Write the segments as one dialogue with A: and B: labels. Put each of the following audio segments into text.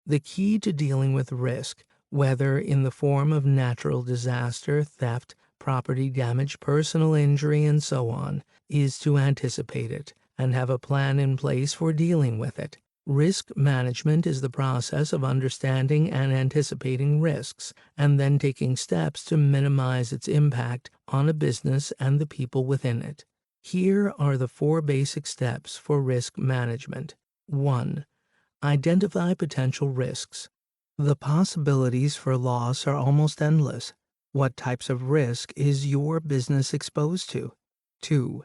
A: The key to dealing with risk, whether in the form of natural disaster, theft, property damage, personal injury, and so on, is to anticipate it and have a plan in place for dealing with it. Risk management is the process of understanding and anticipating risks, and then taking steps to minimize its impact on a business and the people within it. Here are the 4 basic steps for risk management. 1. Identify potential risks. The possibilities for loss are almost endless. What types of risk is your business exposed to? 2.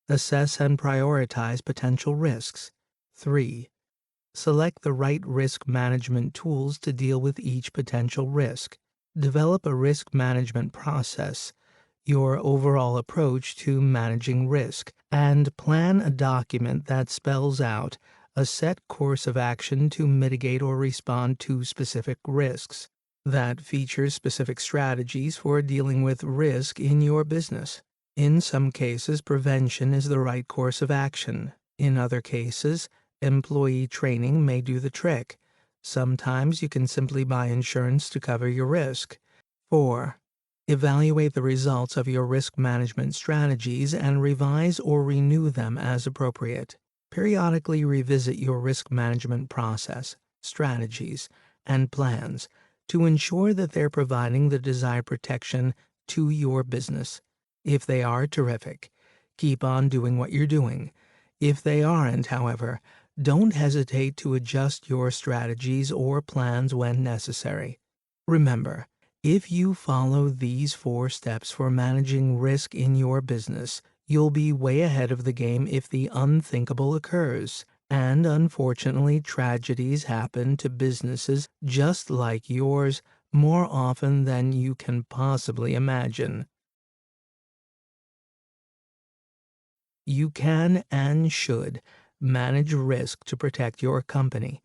A: Assess and prioritize potential risks. 3. Select the right risk management tools to deal with each potential risk. Develop a risk management process, your overall approach to managing risk, and plan a document that spells out a set course of action to mitigate or respond to specific risks. That features specific strategies for dealing with risk in your business. In some cases, prevention is the right course of action. In other cases, employee training may do the trick. Sometimes you can simply buy insurance to cover your risk. 4. Evaluate the results of your risk management strategies and revise or renew them as appropriate. Periodically revisit your risk management process, strategies, and plans to ensure that they're providing the desired protection to your business. If they are, terrific. Keep on doing what you're doing. If they aren't, however, don't hesitate to adjust your strategies or plans when necessary. Remember, if you follow these 4 steps for managing risk in your business, you'll be way ahead of the game if the unthinkable occurs. And unfortunately, tragedies happen to businesses just like yours more often than you can possibly imagine. You can and should manage risk to protect your company.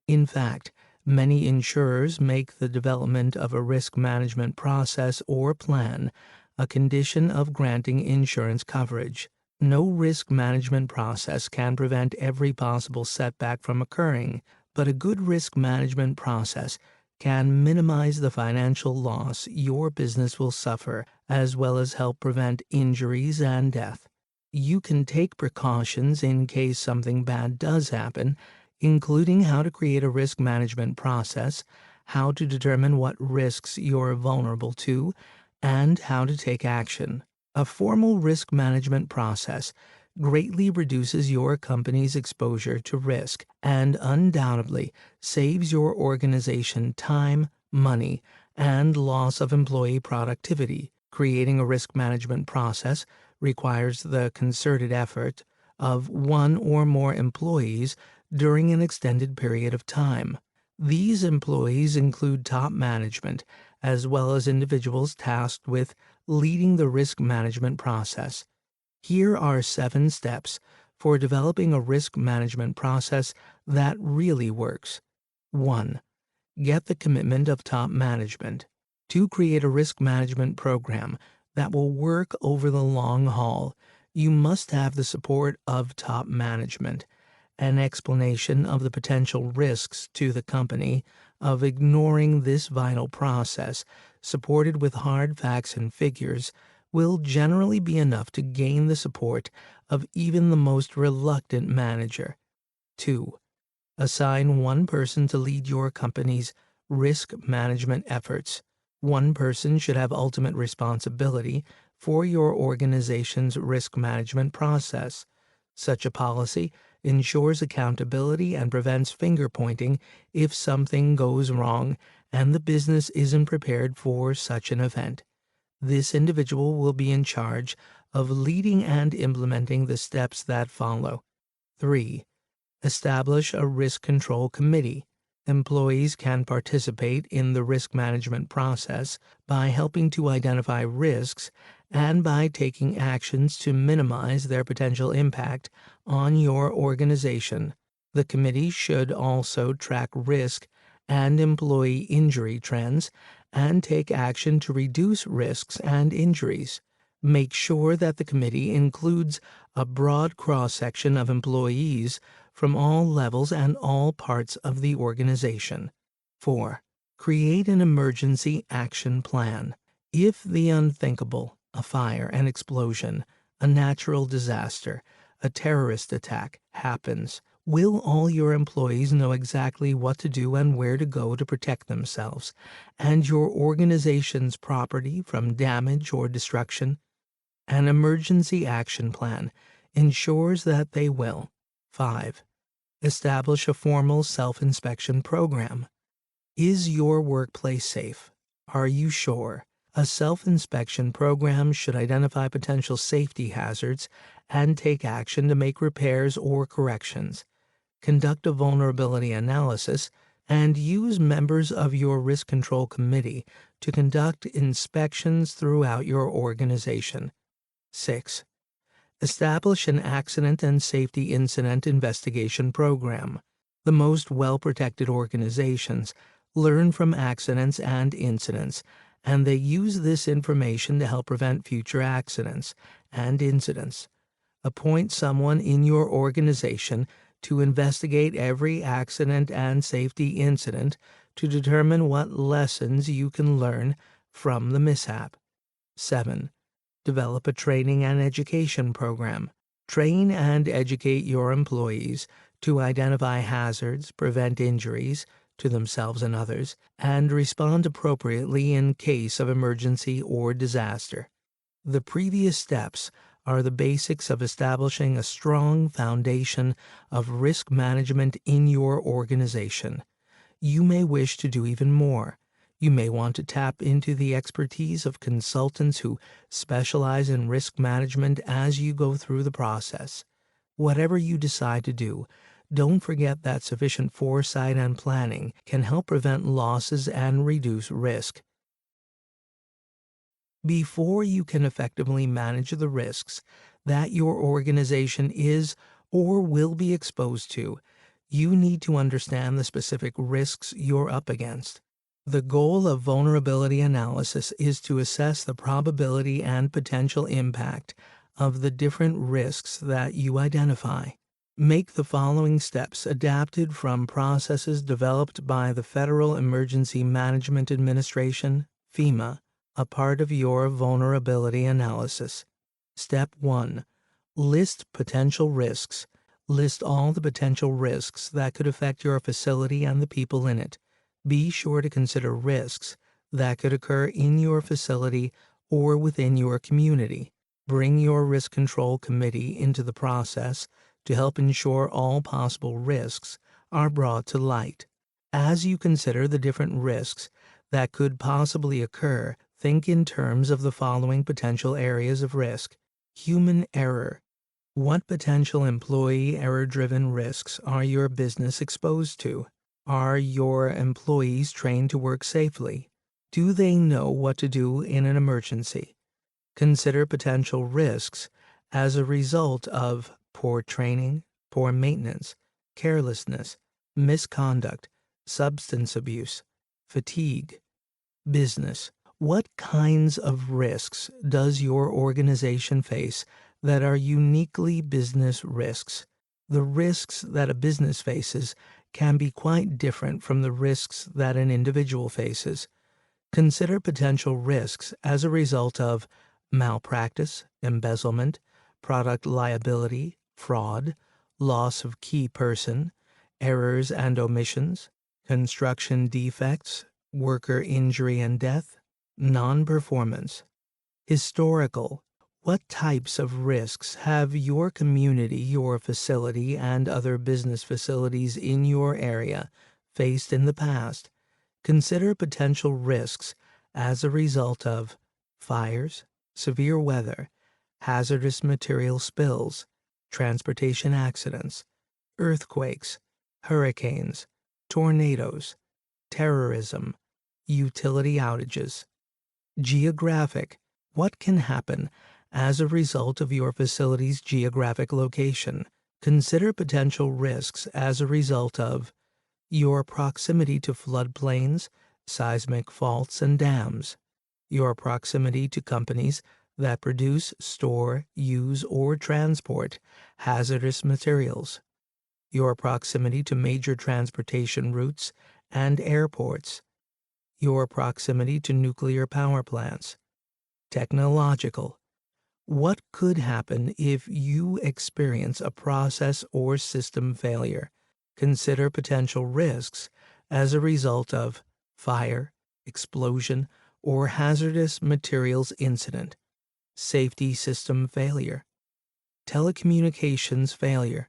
A: In fact, many insurers make the development of a risk management process or plan a condition of granting insurance coverage. No risk management process can prevent every possible setback from occurring, but a good risk management process can minimize the financial loss your business will suffer, as well as help prevent injuries and death. You can take precautions in case something bad does happen, including how to create a risk management process, how to determine what risks you're vulnerable to, and how to take action. A formal risk management process greatly reduces your company's exposure to risk and undoubtedly saves your organization time, money, and loss of employee productivity. Creating a risk management process requires the concerted effort of 1 or more employees during an extended period of time. These employees include top management, as well as individuals tasked with leading the risk management process. Here are 7 steps for developing a risk management process that really works. 1. Get the commitment of top management. To create a risk management program that will work over the long haul, you must have the support of top management. An explanation of the potential risks to the company of ignoring this vital process, supported with hard facts and figures, will generally be enough to gain the support of even the most reluctant manager. 2. Assign 1 person to lead your company's risk management efforts. 1 person should have ultimate responsibility for your organization's risk management process. Such a policy ensures accountability and prevents finger-pointing if something goes wrong and the business isn't prepared for such an event. This individual will be in charge of leading and implementing the steps that follow. 3. Establish a risk control committee. Employees can participate in the risk management process by helping to identify risks and by taking actions to minimize their potential impact on your organization. The committee should also track risk and employee injury trends and take action to reduce risks and injuries. Make sure that the committee includes a broad cross-section of employees from all levels and all parts of the organization. 4. Create an emergency action plan. If the unthinkable, a fire, an explosion, a natural disaster, a terrorist attack happens, will all your employees know exactly what to do and where to go to protect themselves and your organization's property from damage or destruction? An emergency action plan ensures that they will. 5. Establish a formal self-inspection program. Is your workplace safe? Are you sure? A self-inspection program should identify potential safety hazards and take action to make repairs or corrections. Conduct a vulnerability analysis and use members of your risk control committee to conduct inspections throughout your organization. 6. Establish an accident and safety incident investigation program. The most well-protected organizations learn from accidents and incidents, and they use this information to help prevent future accidents and incidents. Appoint someone in your organization to investigate every accident and safety incident to determine what lessons you can learn from the mishap. 7. Develop a training and education program. Train and educate your employees to identify hazards, prevent injuries to themselves and others, and respond appropriately in case of emergency or disaster. The previous steps are the basics of establishing a strong foundation of risk management in your organization. You may wish to do even more. You may want to tap into the expertise of consultants who specialize in risk management as you go through the process. Whatever you decide to do, don't forget that sufficient foresight and planning can help prevent losses and reduce risk. Before you can effectively manage the risks that your organization is or will be exposed to, you need to understand the specific risks you're up against. The goal of vulnerability analysis is to assess the probability and potential impact of the different risks that you identify. Make the following steps adapted from processes developed by the Federal Emergency Management Administration, FEMA, a part of your vulnerability analysis. Step 1. List potential risks. List all the potential risks that could affect your facility and the people in it. Be sure to consider risks that could occur in your facility or within your community. Bring your risk control committee into the process to help ensure all possible risks are brought to light. As you consider the different risks that could possibly occur, think in terms of the following potential areas of risk. Human error. What potential employee error-driven risks are your business exposed to? Are your employees trained to work safely? Do they know what to do in an emergency? Consider potential risks as a result of poor training, poor maintenance, carelessness, misconduct, substance abuse, fatigue. Business. What kinds of risks does your organization face that are uniquely business risks? The risks that a business faces can be quite different from the risks that an individual faces. Consider potential risks as a result of malpractice, embezzlement, product liability, fraud, loss of key person, errors and omissions, construction defects, worker injury and death, non-performance. Historical. What types of risks have your community, your facility, and other business facilities in your area faced in the past? Consider potential risks as a result of fires, severe weather, hazardous material spills, transportation accidents, earthquakes, hurricanes, tornadoes, terrorism, utility outages. Geographic. What can happen as a result of your facility's geographic location? Consider potential risks as a result of your proximity to floodplains, seismic faults, and dams, your proximity to companies that produce, store, use, or transport hazardous materials, your proximity to major transportation routes and airports, your proximity to nuclear power plants. Technological. What could happen if you experience a process or system failure? Consider potential risks as a result of fire, explosion, or hazardous materials incident. Safety system failure, telecommunications failure,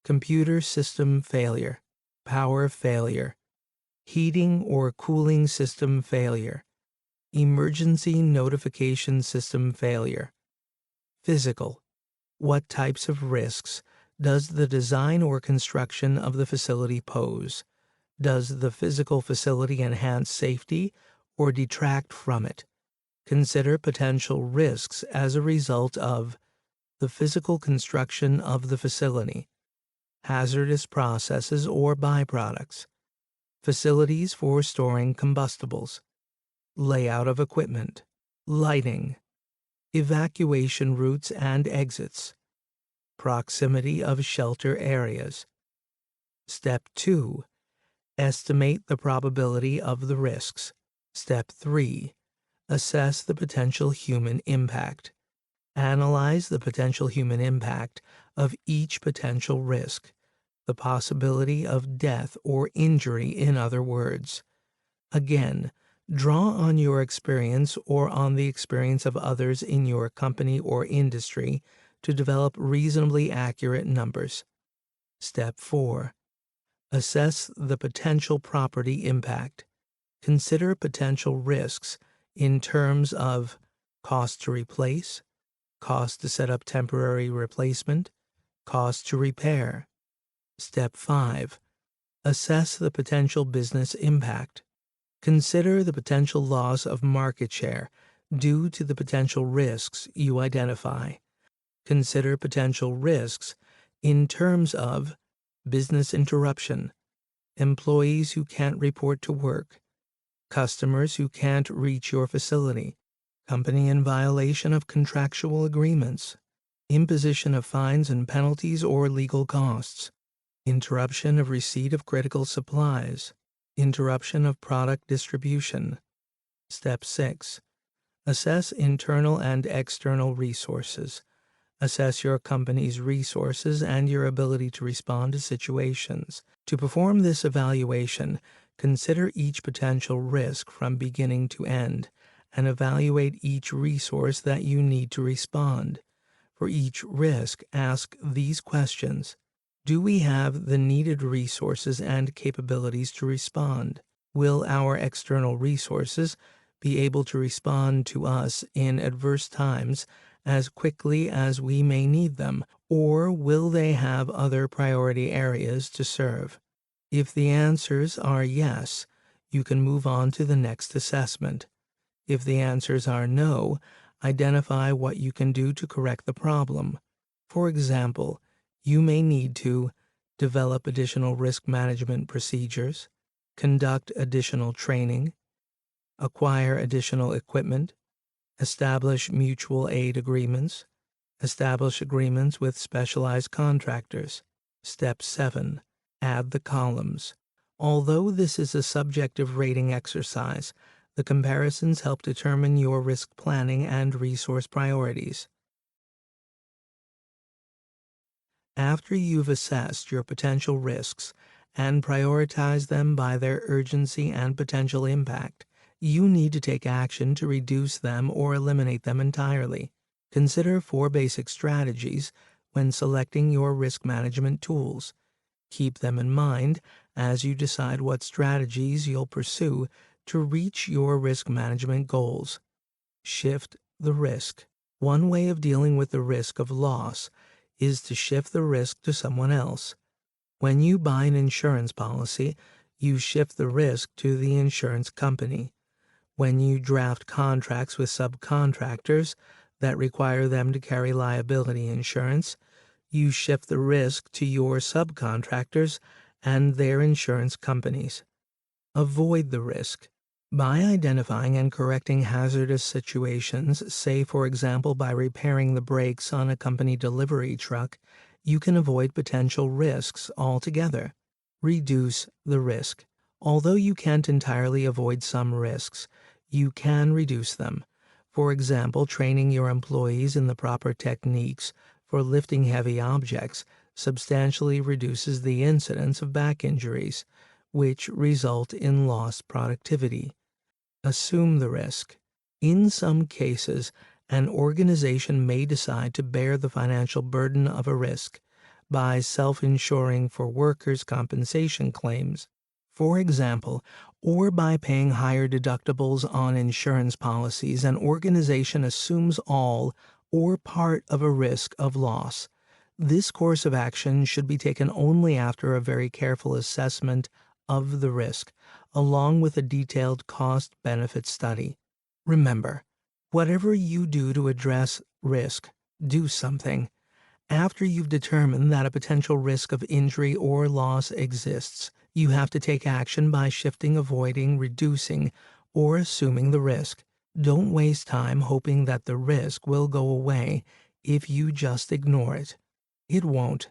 A: computer system failure, power failure, heating or cooling system failure, emergency notification system failure. Physical. What types of risks does the design or construction of the facility pose? Does the physical facility enhance safety or detract from it? Consider potential risks as a result of the physical construction of the facility, hazardous processes or byproducts, facilities for storing combustibles, layout of equipment, lighting, evacuation routes and exits, proximity of shelter areas. Step 2. Estimate the probability of the risks. Step 3. Assess the potential human impact. Analyze the potential human impact of each potential risk, the possibility of death or injury, in other words. Again, draw on your experience or on the experience of others in your company or industry to develop reasonably accurate numbers. Step 4. Assess the potential property impact. Consider potential risks in terms of cost to replace, cost to set up temporary replacement, cost to repair. Step 5. Assess the potential business impact. Consider the potential loss of market share due to the potential risks you identify. Consider potential risks in terms of business interruption, employees who can't report to work, customers who can't reach your facility, company in violation of contractual agreements, imposition of fines and penalties or legal costs, interruption of receipt of critical supplies, interruption of product distribution. Step 6. Assess internal and external resources. Assess your company's resources and your ability to respond to situations. To perform this evaluation, consider each potential risk from beginning to end and evaluate each resource that you need to respond. For each risk, ask these questions. Do we have the needed resources and capabilities to respond? Will our external resources be able to respond to us in adverse times as quickly as we may need them, or will they have other priority areas to serve? If the answers are yes, you can move on to the next assessment. If the answers are no, identify what you can do to correct the problem. For example, you may need to develop additional risk management procedures, conduct additional training, acquire additional equipment, establish mutual aid agreements, establish agreements with specialized contractors. Step 7. Add the columns. Although this is a subjective rating exercise, the comparisons help determine your risk planning and resource priorities. After you've assessed your potential risks and prioritized them by their urgency and potential impact, you need to take action to reduce them or eliminate them entirely. Consider 4 basic strategies when selecting your risk management tools. Keep them in mind as you decide what strategies you'll pursue to reach your risk management goals. Shift the risk. One way of dealing with the risk of loss is to shift the risk to someone else. When you buy an insurance policy, you shift the risk to the insurance company. When you draft contracts with subcontractors that require them to carry liability insurance, you shift the risk to your subcontractors and their insurance companies. Avoid the risk. By identifying and correcting hazardous situations, say for example by repairing the brakes on a company delivery truck, you can avoid potential risks altogether. Reduce the risk. Although you can't entirely avoid some risks, you can reduce them. For example, training your employees in the proper techniques for lifting heavy objects substantially reduces the incidence of back injuries, which result in lost productivity. Assume the risk. In some cases, an organization may decide to bear the financial burden of a risk by self-insuring for workers' compensation claims, for example, or by paying higher deductibles on insurance policies. An organization assumes all or part of a risk of loss. This course of action should be taken only after a very careful assessment of the risk, along with a detailed cost-benefit study. Remember, whatever you do to address risk, do something. After you've determined that a potential risk of injury or loss exists, you have to take action by shifting, avoiding, reducing, or assuming the risk. Don't waste time hoping that the risk will go away if you just ignore it. It won't.